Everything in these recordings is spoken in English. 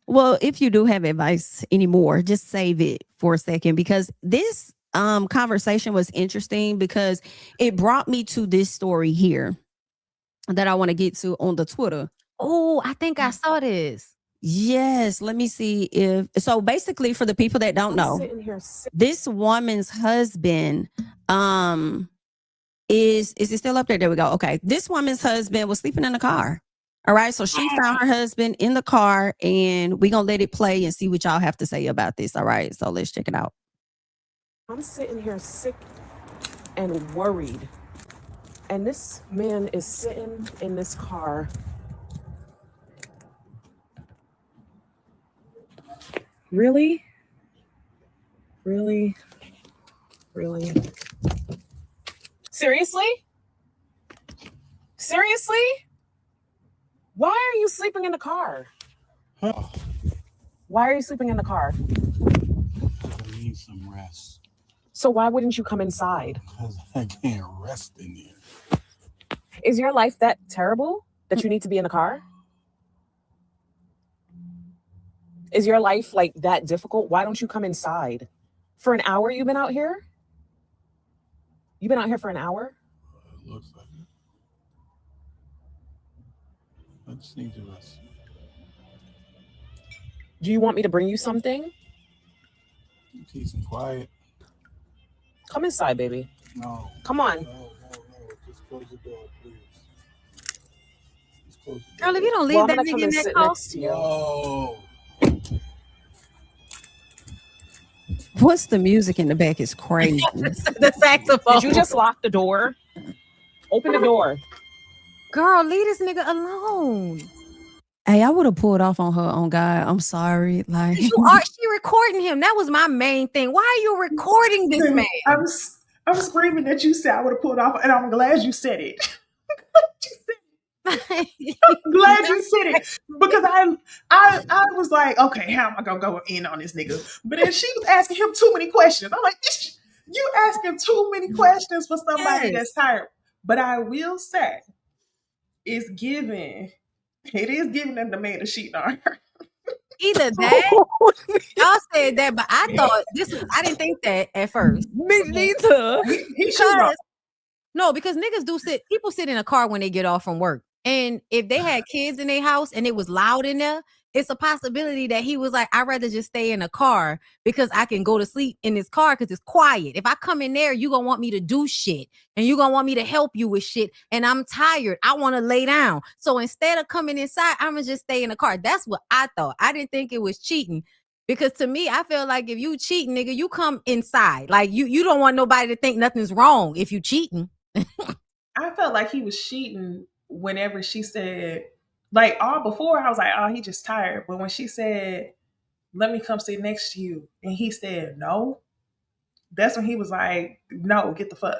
Well, if you do have advice anymore, just save it for a second because this conversation was interesting because it brought me to this story here that I want to get to on the Twitter. Oh, I think I saw this. Yes, let me see if so basically for the people that don't know, this woman's husband is it still up there? There we go. Okay. This woman's husband was sleeping in the car. All right. So she found her husband in the car and we're gonna let it play and see what y'all have to say about this. All right. So let's check it out. I'm sitting here sick and worried. And this man is sitting in this car. Really? Really? Really? Seriously? Seriously? Why are you sleeping in the car? Huh. Why are you sleeping in the car? I need some rest. So why wouldn't you come inside? Because I can't rest in there. Is your life that terrible that you need to be in the car? Is your life like that difficult? Why don't you come inside? For an hour you've been out here? You've been out here for an hour? It looks like it. I just need to rest. Do you want me to bring you something? Peace and quiet. Come inside, baby. No. Come on. No. Just close the door, please. Just close the door. Girl, if you don't leave that nigga in that car. Next to you. No. What's the music in the back is crazy. The saxophone. Did you just lock the door? Open the door. Girl, leave this nigga alone. Hey, I would have pulled off on her on God. I'm sorry. Like She recording him. That was my main thing. Why are you recording this man? I'm screaming that you said I would have pulled off, and I'm glad you said it. I'm glad you said it because I was like, okay, how am I gonna go in on this nigga? But then she was asking him too many questions. I'm like, you asking too many questions for somebody that's tired. But I will say, it is giving them the man to cheat on her. Either that, y'all said that, but I thought I didn't think that at first. me neither. Because niggas people sit in a car when they get off from work. And if they had kids in their house and it was loud in there, it's a possibility that he was like, I'd rather just stay in a car because I can go to sleep in this car because it's quiet. If I come in there, you gonna want me to do shit and you gonna want me to help you with shit. And I'm tired. I want to lay down. So instead of coming inside, I'm gonna just stay in the car. That's what I thought. I didn't think it was cheating. Because to me, I feel like if you cheating, nigga, you come inside. Like you don't want nobody to think nothing's wrong if you cheating. I felt like he was cheating whenever she said, like all before, I was like, oh, he just tired. But when she said, let me come sit next to you, and he said no, that's when he was like, no, get the fuck.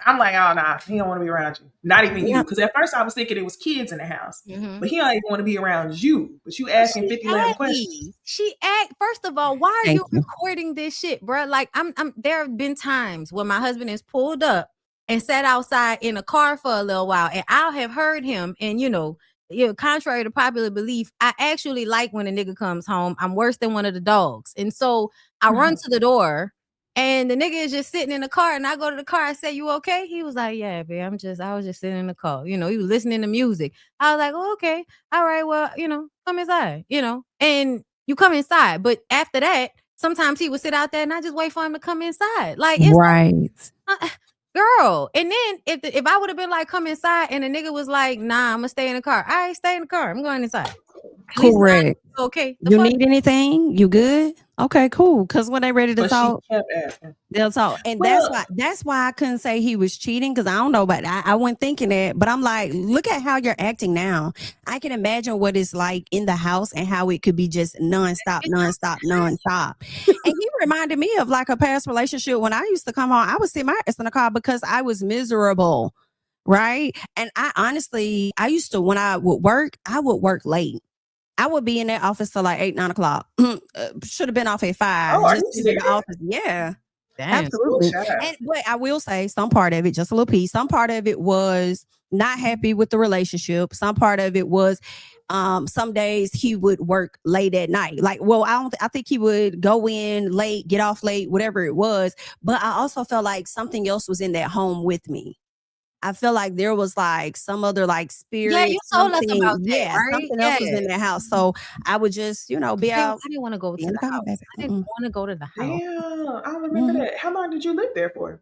I'm like, oh, nah, he don't want to be around you. Not even you. Because at first I was thinking it was kids in the house. Mm-hmm. But he don't even want to be around you. But you asking 50 questions. First of all, why are you recording this shit, bro? Like, there have been times when my husband has pulled up and sat outside in a car for a little while, and I'll have heard him, and contrary to popular belief, I actually like when a nigga comes home. I'm worse than one of the dogs. And so I run to the door and the nigga is just sitting in the car, and I go to the car. I say, you okay? He was like, yeah, babe, I was just sitting in the car. He was listening to music. I was like, oh, okay. All right. Well, come inside, and you come inside. But after that, sometimes he would sit out there and I just wait for him to come inside. Like, it's right. Girl, and then if I would have been like, come inside, and the nigga was like, nah, I'm gonna stay in the car. All right, stay in the car. I'm going inside. Correct. Okay. You need anything? You good? Okay, cool. Because when they ready to talk, they'll talk. And that's why I couldn't say he was cheating, because I don't know, but I wasn't thinking that. But I'm like, look at how you're acting now. I can imagine what it's like in the house and how it could be just nonstop. And he reminded me of like a past relationship when I used to come home. I would sit my ass in the car because I was miserable. Right. And I used to, when I would work late. I would be in that office till like 8, 9 o'clock. Should have been off at 5. Oh, just in the office. Yeah. Damn. Absolutely. But I will say some part of it, just a little piece, some part of it was not happy with the relationship. Some part of it was some days he would work late at night. Like, well, I think he would go in late, get off late, whatever it was. But I also felt like something else was in that home with me. I feel like there was like some other like spirit. Yeah, you told us about that, right? Something else was in that house. So I would just, be out. I didn't want to go to the house. I didn't want to go to the house. Yeah, I remember that. How long did you live there for?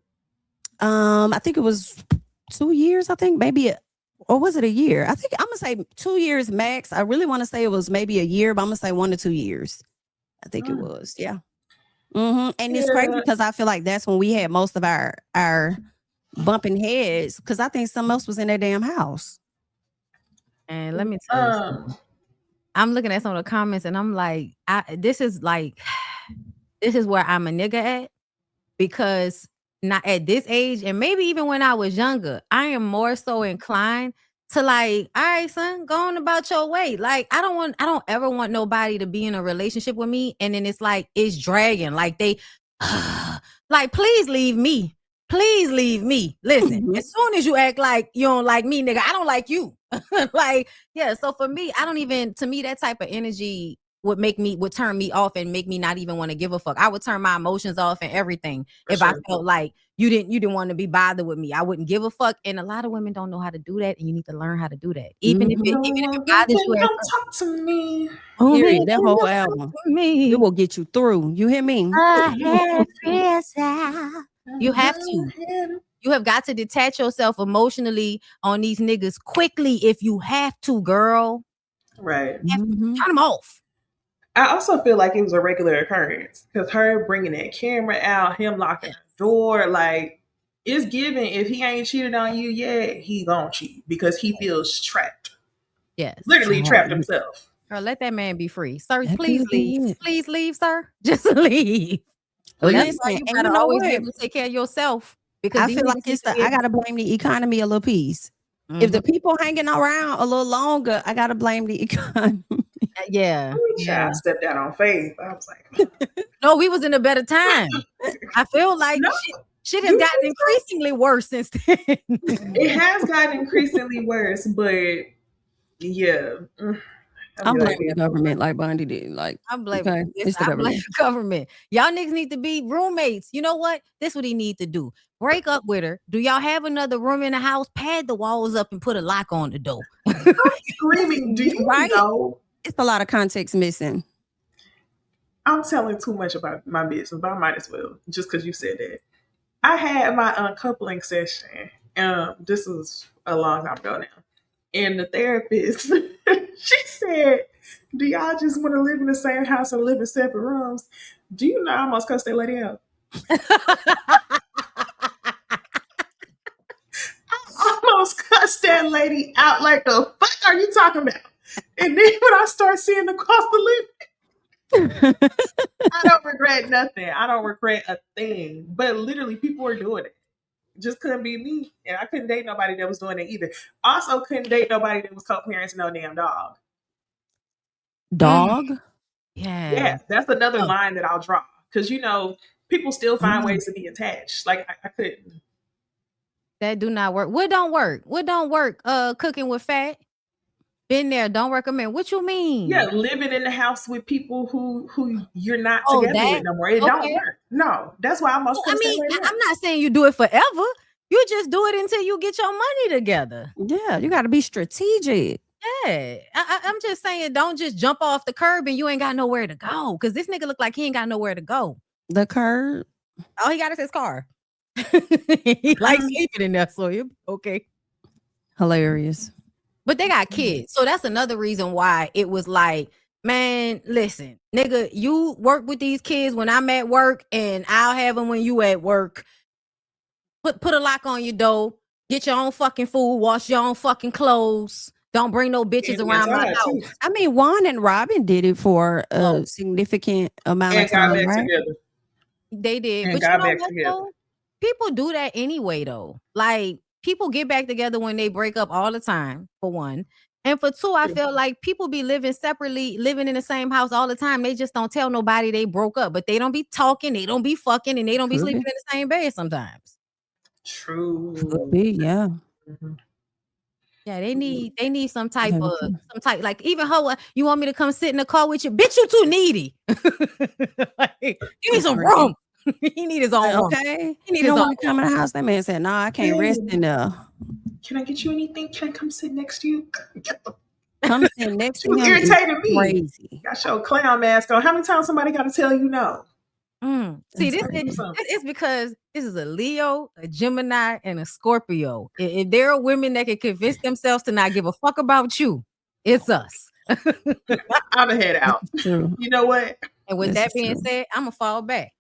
I think it was 2 years. I think maybe or was it a year? I think I'm gonna say 2 years max. I really want to say it was maybe a year, but I'm gonna say 1 to 2 years. I think it was. Yeah. And it's crazy because I feel like that's when we had most of our bumping heads, because I think something else was in that damn house. And let me tell you something. I'm looking at some of the comments and I'm like, this is where I'm a nigga at, because not at this age, and maybe even when I was younger, I am more so inclined to like, all right, son, go on about your way. Like, I don't ever want nobody to be in a relationship with me and then it's like it's dragging. Like they like, please leave me. Please leave me. Listen, as soon as you act like you don't like me, nigga, I don't like you. Like, yeah. So for me, to me, that type of energy would turn me off and make me not even want to give a fuck. I would turn my emotions off and everything if I felt like you didn't want to be bothered with me. I wouldn't give a fuck. And a lot of women don't know how to do that, and you need to learn how to do that. Even if it bothers you. Don't talk to me. Period. That whole album. It will get you through. You hear me? You have to. You have got to detach yourself emotionally on these niggas quickly if you have to, girl. Right. Turn them off. I also feel like it was a regular occurrence because her bringing that camera out, him locking the door, like, it's given. If he ain't cheated on you yet, he gonna cheat because he feels trapped. Yes. Literally trapped himself. Girl, let that man be free. Sir, please leave. Please leave, sir. Just leave. Well, that's why you gotta always be able to take care of yourself. Because I feel like I gotta blame the economy a little piece. If the people hanging around a little longer, I gotta blame the economy. Yeah. I stepped out on faith. I was like, no, we was in a better time. I feel like shit has gotten increasingly worse since then. It has gotten increasingly worse, but yeah. I'm blaming the government like Bondi did. Like, I'm blaming the government. Y'all niggas need to be roommates. You know what? This is what he need to do. Break up with her. Do y'all have another room in the house? Pad the walls up and put a lock on the door. I'm screaming. Do you know? It's a lot of context missing. I'm telling too much about my business, but I might as well, just because you said that. I had my uncoupling session. This was a long time ago now. And the therapist, she said, do y'all just want to live in the same house or live in separate rooms? Do you know I almost cussed that lady out? I almost cussed that lady out. Like, the fuck are you talking about? And then when I start seeing the cost of living, I don't regret nothing. I don't regret a thing. But literally, people were doing it. Just couldn't be me. And I couldn't date nobody that was doing it either. Also couldn't date nobody that was co-parenting no damn dog. Dog? Yeah, that's another line that I'll draw. Because, people still find ways to be attached. Like, I couldn't. That do not work. What don't work? What don't work? Cooking with fat? Been there, don't recommend. What you mean? Yeah, living in the house with people who you're not together with no more. It don't work. No, that's why I'm not saying you do it forever. You just do it until you get your money together. Yeah, you got to be strategic. Yeah, I'm just saying, don't just jump off the curb and you ain't got nowhere to go. Because this nigga look like he ain't got nowhere to go. The curb? All he got is his car. He likes sleeping in there, so okay. Hilarious. But they got kids. So that's another reason why it was like, man, listen, nigga, you work with these kids when I'm at work and I'll have them when you at work. Put a lock on your door. Get your own fucking food. Wash your own fucking clothes. Don't bring no bitches around my house. I mean, Juan and Robin did it for a significant amount of time, right? Together. They did. And but got back together. Though? People do that anyway, though. Like, people get back together when they break up all the time, for one. And for two, I feel like people be living separately, living in the same house all the time. They just don't tell nobody they broke up, but they don't be talking, they don't be fucking, and they don't be sleeping in the same bed sometimes. True. Could be, yeah. Mm-hmm. Yeah, they need some type like even her. You want me to come sit in the car with you? Bitch, you too needy. Like, give me some room. He need his own room. Okay. He need his own room. Come in the house. That man said, "No, I can't rest in there." Can I get you anything? Can I come sit next to you? Come sit next to him. Irritating me. Crazy. Got your clown mask on. How many times somebody got to tell you no? See, it's because this is a Leo, a Gemini, and a Scorpio. If there are women that can convince themselves to not give a fuck about you, it's us. I'm a head out. You know what? And with that being said, I'm gonna fall back.